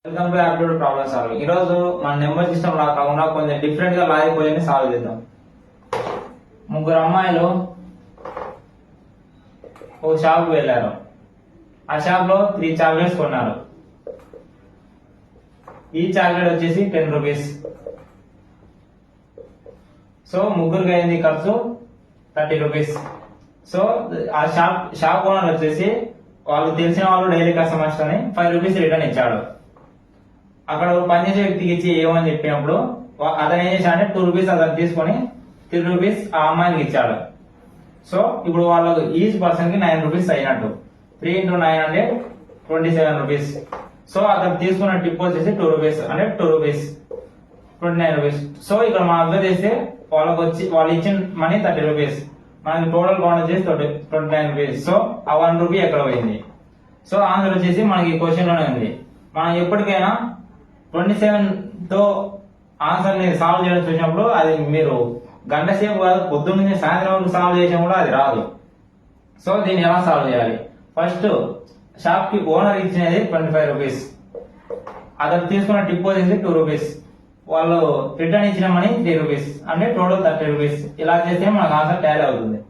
Welcome to aptitude problem solve. ఈ రోజు మన నెంబర్ సిస్టమ్ లా కాకుండా కొంచెం డిఫరెంట్ గా లాజిక్ క్వశ్చన్ సాల్వ్ చేద్దాం. ముగ్గురు అమ్మాయిలు ఒక షాప్ కు వెళ్ళారు. ఆ షాప్ లో 3 చాక్లెట్స్ కొన్నారు. ఈ చాక్లెట్ వచ్చేసి 10 రూపీస్. సో ముగ్గురికి అయింది ఖర్చు 30 రూపీస్. సో ఆ షాప్ ఓనర్ వచ్చేసి వాళ్ళు తెలిసిన వాళ్ళు డైలీ కస్టమర్స్ అని 5 రూపీస్ రిటర్న్ ఇచ్చాడు. అక్కడ పనిచేసే వ్యక్తికి ఇచ్చి ఏమని చెప్పినప్పుడు అతను ఏం చేశాడంటే 2 రూపీస్ అతను తీసుకొని 3 రూపీస్ ఆ అమ్మాయికి ఇచ్చాడు. సో ఇప్పుడు వాళ్ళకు ఈచ్ పర్సన్ కి 9 రూపీస్ అయినట్టు. 3 into 9 అంటే 27 రూపీస్. సో అతను తీసుకున్న టిప్ వచ్చేసి 2 రూపీస్ అంటే 2 రూపీస్ 29 రూపీస్. సో ఇక్కడ మనం అబ్జర్వ్ చేస్తే వాళ్ళు ఇచ్చిన మనీ 30 రూపీస్. మనకి టోటల్ కౌంట్ వచ్చేసి 29 రూపీస్. సో ఆ 1 రూపీ ఎక్కడ పోయింది? సో ఆన్సర్ వచ్చేసి మనకి క్వశ్చన్ లోనే ఉంది. మనం ఎప్పటికైనా 27 తో ఆన్సర్ ని సాల్వ్ చేయడం చూసినప్పుడు అది మీరు గంట సేపు కాదు పొద్దున్న నుంచి సాయంత్రం వరకు సాల్వ్ చేసినా కూడా అది రాదు. సో దీన్ని ఎలా సాల్వ్ చేయాలి? ఫస్ట్ షాప్ కి ఓనర్ ఇచ్చినది 25 రూపీస్. అతను తీసుకున్న టిప్ వచ్చేసి 2 రూపీస్. వాళ్ళు రిటర్న్ ఇచ్చిన మనీ 3 రూపీస్ అంటే టోటల్ 30 రూపీస్. ఇలా చేస్తే మనకు ఆన్సర్ టాలీ అవుతుంది.